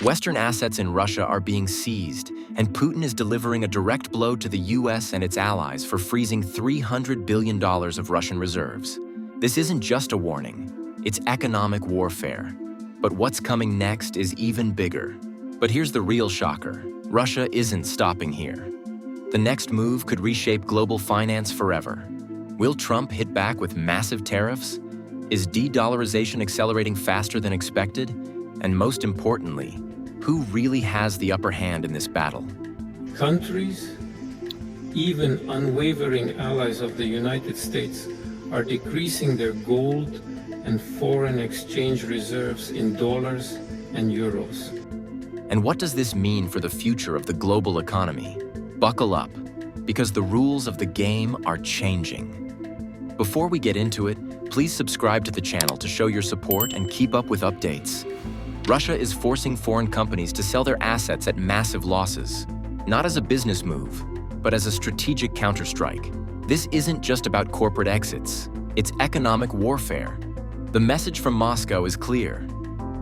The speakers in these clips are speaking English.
Western assets in Russia are being seized, and Putin is delivering a direct blow to the US and its allies for freezing $300 billion of Russian reserves. This isn't just a warning, it's economic warfare. But what's coming next is even bigger. But here's the real shocker. Russia isn't stopping here. The next move could reshape global finance forever. Will Trump hit back with massive tariffs? Is de-dollarization accelerating faster than expected? And most importantly, who really has the upper hand in this battle? Countries, even unwavering allies of the United States, are decreasing their gold and foreign exchange reserves in dollars and euros. And what does this mean for the future of the global economy? Buckle up, because the rules of the game are changing. Before we get into it, please subscribe to the channel to show your support and keep up with updates. Russia is forcing foreign companies to sell their assets at massive losses, not as a business move, but as a strategic counterstrike. This isn't just about corporate exits, it's economic warfare. The message from Moscow is clear.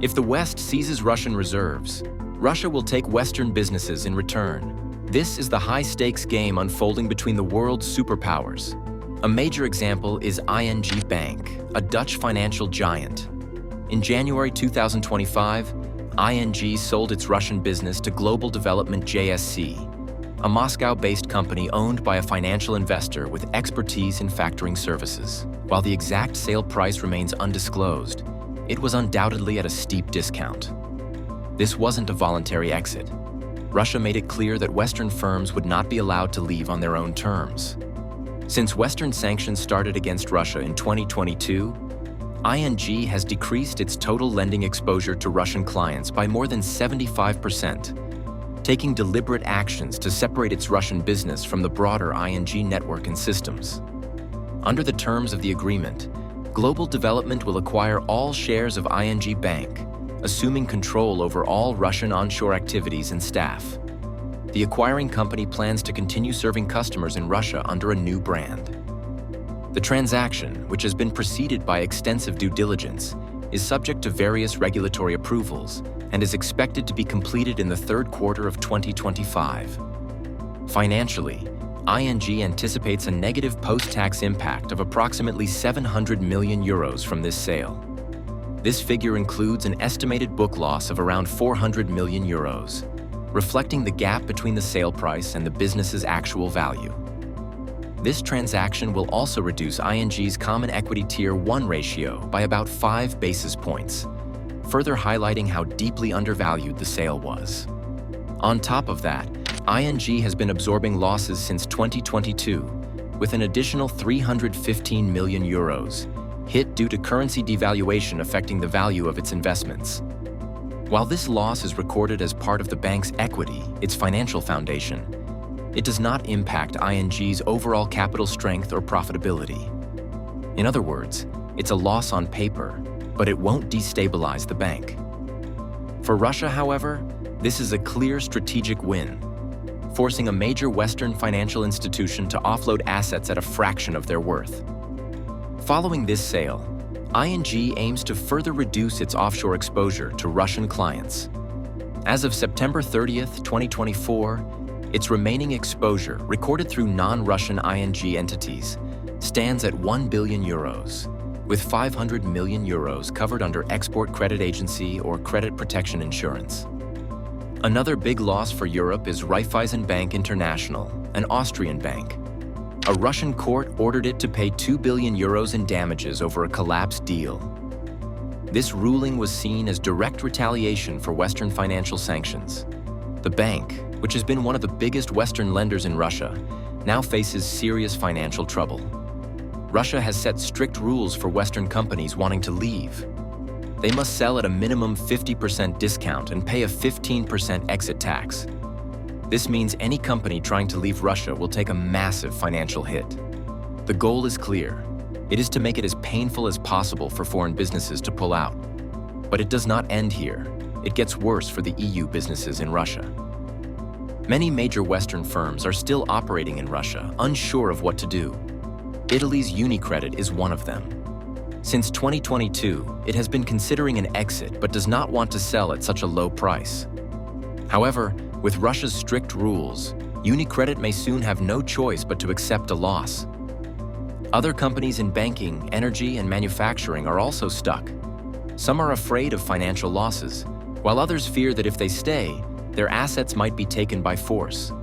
If the West seizes Russian reserves, Russia will take Western businesses in return. This is the high-stakes game unfolding between the world's superpowers. A major example is ING Bank, a Dutch financial giant. In January 2025, ING sold its Russian business to Global Development JSC, a Moscow-based company owned by a financial investor with expertise in factoring services. While the exact sale price remains undisclosed, it was undoubtedly at a steep discount. This wasn't a voluntary exit. Russia made it clear that Western firms would not be allowed to leave on their own terms. Since Western sanctions started against Russia in 2022, ING has decreased its total lending exposure to Russian clients by more than 75%, taking deliberate actions to separate its Russian business from the broader ING network and systems. Under the terms of the agreement, Global Development will acquire all shares of ING Bank, assuming control over all Russian onshore activities and staff. The acquiring company plans to continue serving customers in Russia under a new brand. The transaction, which has been preceded by extensive due diligence, is subject to various regulatory approvals and is expected to be completed in the third quarter of 2025. Financially, ING anticipates a negative post-tax impact of approximately 700 million euros from this sale. This figure includes an estimated book loss of around 400 million euros, reflecting the gap between the sale price and the business's actual value. This transaction will also reduce ING's Common Equity Tier 1 ratio by about 5 basis points, further highlighting how deeply undervalued the sale was. On top of that, ING has been absorbing losses since 2022, with an additional 315 million euros, hit due to currency devaluation affecting the value of its investments. While this loss is recorded as part of the bank's equity, its financial foundation, it does not impact ING's overall capital strength or profitability. In other words, it's a loss on paper, but it won't destabilize the bank. For Russia, however, this is a clear strategic win, forcing a major Western financial institution to offload assets at a fraction of their worth. Following this sale, ING aims to further reduce its offshore exposure to Russian clients. As of September 30th, 2024, its remaining exposure, recorded through non-Russian ING entities, stands at 1 billion euros, with 500 million euros covered under Export Credit Agency or Credit Protection Insurance. Another big loss for Europe is Raiffeisen Bank International, an Austrian bank. A Russian court ordered it to pay 2 billion euros in damages over a collapsed deal. This ruling was seen as direct retaliation for Western financial sanctions. The bank, which has been one of the biggest Western lenders in Russia, now faces serious financial trouble. Russia has set strict rules for Western companies wanting to leave. They must sell at a minimum 50% discount and pay a 15% exit tax. This means any company trying to leave Russia will take a massive financial hit. The goal is clear. It is to make it as painful as possible for foreign businesses to pull out. But it does not end here. It gets worse for the EU businesses in Russia. Many major Western firms are still operating in Russia, unsure of what to do. Italy's UniCredit is one of them. Since 2022, it has been considering an exit but does not want to sell at such a low price. However, with Russia's strict rules, UniCredit may soon have no choice but to accept a loss. Other companies in banking, energy, and manufacturing are also stuck. Some are afraid of financial losses, while others fear that if they stay, their assets might be taken by force.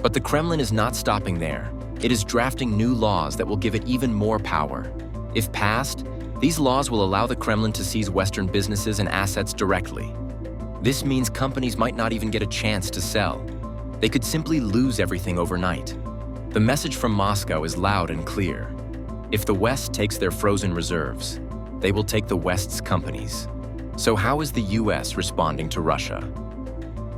But the Kremlin is not stopping there. It is drafting new laws that will give it even more power. If passed, these laws will allow the Kremlin to seize Western businesses and assets directly. This means companies might not even get a chance to sell. They could simply lose everything overnight. The message from Moscow is loud and clear. If the West takes their frozen reserves, they will take the West's companies. So how is the US responding to Russia?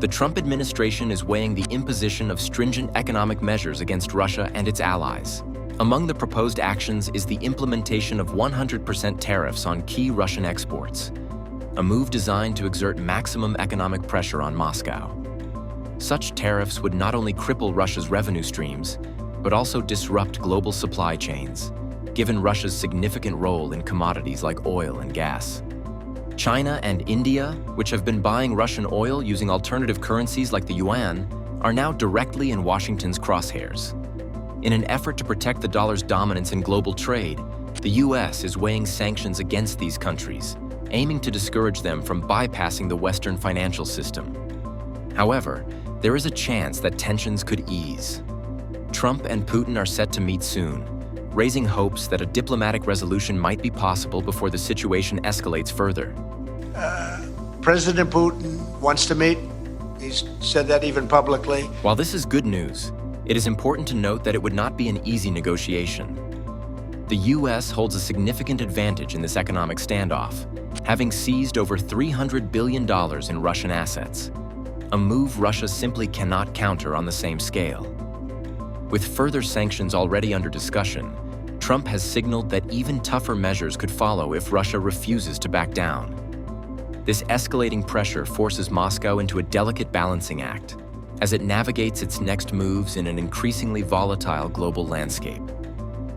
The Trump administration is weighing the imposition of stringent economic measures against Russia and its allies. Among the proposed actions is the implementation of 100% tariffs on key Russian exports, a move designed to exert maximum economic pressure on Moscow. Such tariffs would not only cripple Russia's revenue streams, but also disrupt global supply chains, given Russia's significant role in commodities like oil and gas. China and India, which have been buying Russian oil using alternative currencies like the yuan, are now directly in Washington's crosshairs. In an effort to protect the dollar's dominance in global trade, the US is weighing sanctions against these countries, aiming to discourage them from bypassing the Western financial system. However, there is a chance that tensions could ease. Trump and Putin are set to meet soon, raising hopes that a diplomatic resolution might be possible before the situation escalates further. President Putin wants to meet. He's said that even publicly. While this is good news, it is important to note that it would not be an easy negotiation. The US holds a significant advantage in this economic standoff, having seized over $300 billion in Russian assets, a move Russia simply cannot counter on the same scale. With further sanctions already under discussion, Trump has signaled that even tougher measures could follow if Russia refuses to back down. This escalating pressure forces Moscow into a delicate balancing act as it navigates its next moves in an increasingly volatile global landscape.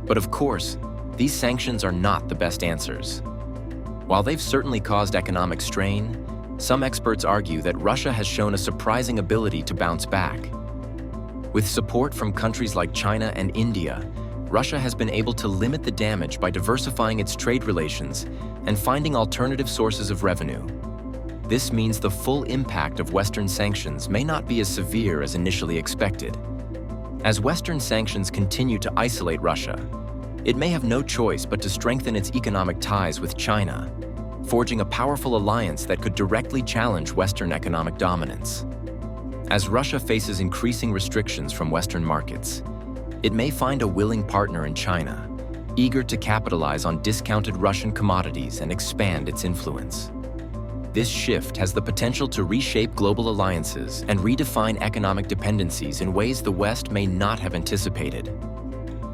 But of course, these sanctions are not the best answers. While they've certainly caused economic strain, some experts argue that Russia has shown a surprising ability to bounce back. With support from countries like China and India, Russia has been able to limit the damage by diversifying its trade relations and finding alternative sources of revenue. This means the full impact of Western sanctions may not be as severe as initially expected. As Western sanctions continue to isolate Russia, it may have no choice but to strengthen its economic ties with China, forging a powerful alliance that could directly challenge Western economic dominance. As Russia faces increasing restrictions from Western markets, it may find a willing partner in China, eager to capitalize on discounted Russian commodities and expand its influence. This shift has the potential to reshape global alliances and redefine economic dependencies in ways the West may not have anticipated.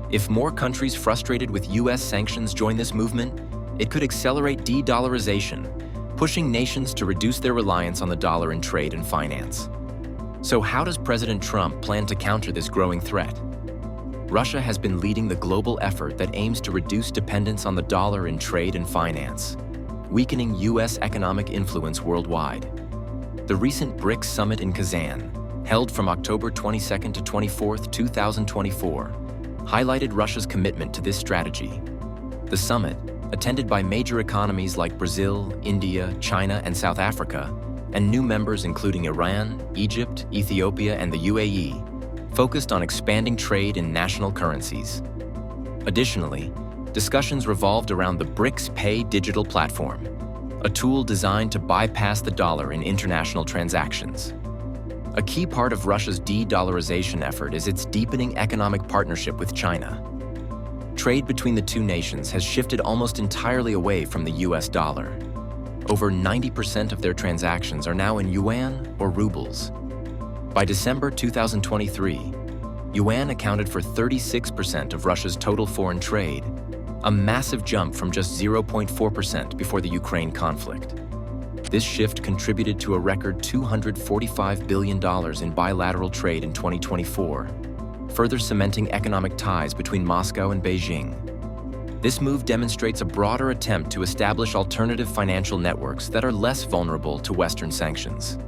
If more countries frustrated with US sanctions join this movement, it could accelerate de-dollarization, pushing nations to reduce their reliance on the dollar in trade and finance. So how does President Trump plan to counter this growing threat? Russia has been leading the global effort that aims to reduce dependence on the dollar in trade and finance, weakening US economic influence worldwide. The recent BRICS summit in Kazan, held from October 22nd to 24th, 2024, highlighted Russia's commitment to this strategy. The summit, attended by major economies like Brazil, India, China, and South Africa, and new members including Iran, Egypt, Ethiopia, and the UAE, focused on expanding trade in national currencies. Additionally, discussions revolved around the BRICS Pay digital platform, a tool designed to bypass the dollar in international transactions. A key part of Russia's de-dollarization effort is its deepening economic partnership with China. Trade between the two nations has shifted almost entirely away from the US dollar. Over 90% of their transactions are now in yuan or rubles. By December 2023, yuan accounted for 36% of Russia's total foreign trade, a massive jump from just 0.4% before the Ukraine conflict. This shift contributed to a record $245 billion in bilateral trade in 2024, further cementing economic ties between Moscow and Beijing. This move demonstrates a broader attempt to establish alternative financial networks that are less vulnerable to Western sanctions.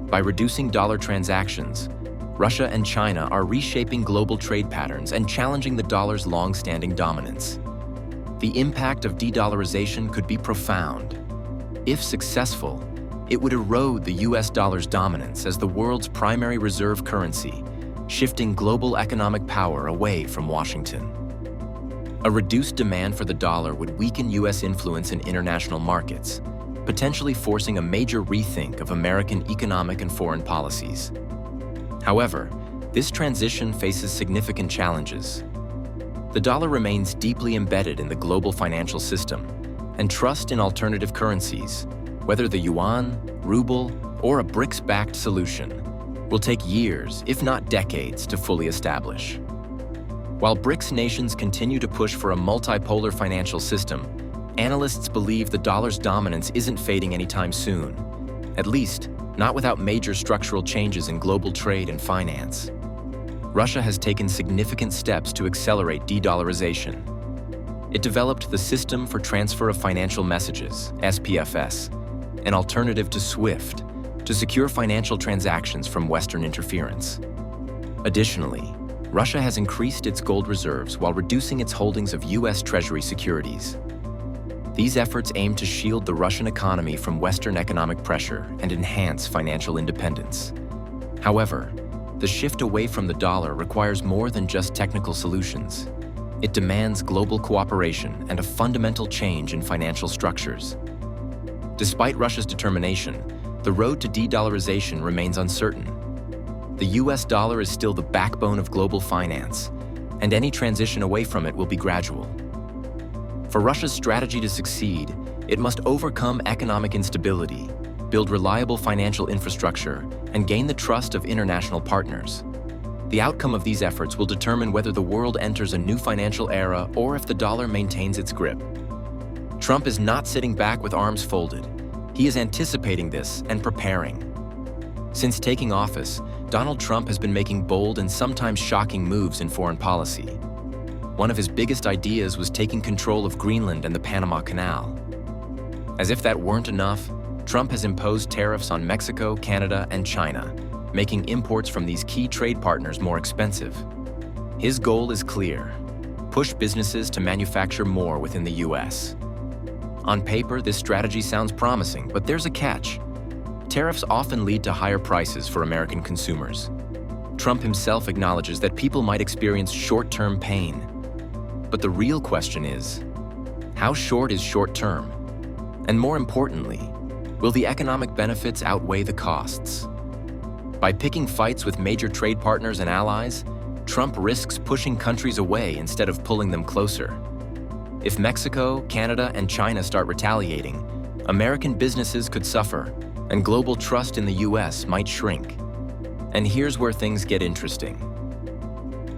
By reducing dollar transactions, Russia and China are reshaping global trade patterns and challenging the dollar's long-standing dominance. The impact of de-dollarization could be profound. If successful, it would erode the US dollar's dominance as the world's primary reserve currency, shifting global economic power away from Washington. A reduced demand for the dollar would weaken US influence in international markets, potentially forcing a major rethink of American economic and foreign policies. However, this transition faces significant challenges. The dollar remains deeply embedded in the global financial system, and trust in alternative currencies, whether the yuan, ruble, or a BRICS-backed solution, will take years, if not decades, to fully establish. While BRICS nations continue to push for a multipolar financial system, analysts believe the dollar's dominance isn't fading anytime soon, at least not without major structural changes in global trade and finance. Russia has taken significant steps to accelerate de-dollarization. It developed the System for Transfer of Financial Messages, SPFS, an alternative to SWIFT, to secure financial transactions from Western interference. Additionally, Russia has increased its gold reserves while reducing its holdings of US Treasury securities. These efforts aim to shield the Russian economy from Western economic pressure and enhance financial independence. However, the shift away from the dollar requires more than just technical solutions. It demands global cooperation and a fundamental change in financial structures. Despite Russia's determination, the road to de-dollarization remains uncertain. The US dollar is still the backbone of global finance, and any transition away from it will be gradual. For Russia's strategy to succeed, it must overcome economic instability, build reliable financial infrastructure, and gain the trust of international partners. The outcome of these efforts will determine whether the world enters a new financial era or if the dollar maintains its grip. Trump is not sitting back with arms folded. He is anticipating this and preparing. Since taking office, Donald Trump has been making bold and sometimes shocking moves in foreign policy. One of his biggest ideas was taking control of Greenland and the Panama Canal. As if that weren't enough, Trump has imposed tariffs on Mexico, Canada, and China, making imports from these key trade partners more expensive. His goal is clear: push businesses to manufacture more within the US. On paper, this strategy sounds promising, but there's a catch. Tariffs often lead to higher prices for American consumers. Trump himself acknowledges that people might experience short-term pain. But the real question is, how short is short-term? And more importantly, will the economic benefits outweigh the costs? By picking fights with major trade partners and allies, Trump risks pushing countries away instead of pulling them closer. If Mexico, Canada, and China start retaliating, American businesses could suffer, and global trust in the US might shrink. And here's where things get interesting.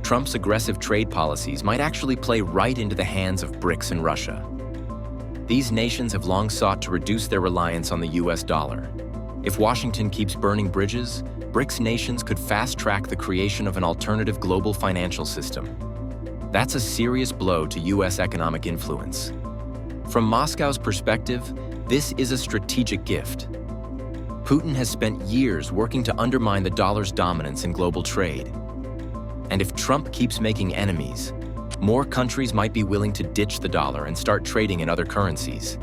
Trump's aggressive trade policies might actually play right into the hands of BRICS and Russia. These nations have long sought to reduce their reliance on the US dollar. If Washington keeps burning bridges, BRICS nations could fast-track the creation of an alternative global financial system. That's a serious blow to US economic influence. From Moscow's perspective, this is a strategic gift. Putin has spent years working to undermine the dollar's dominance in global trade. And if Trump keeps making enemies, more countries might be willing to ditch the dollar and start trading in other currencies.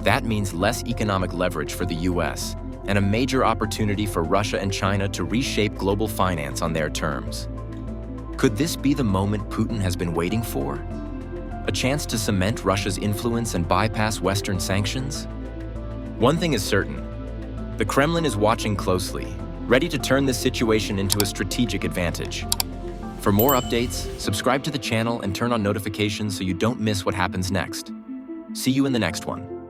That means less economic leverage for the US and a major opportunity for Russia and China to reshape global finance on their terms. Could this be the moment Putin has been waiting for? A chance to cement Russia's influence and bypass Western sanctions? One thing is certain. The Kremlin is watching closely, ready to turn this situation into a strategic advantage. For more updates, subscribe to the channel and turn on notifications so you don't miss what happens next. See you in the next one.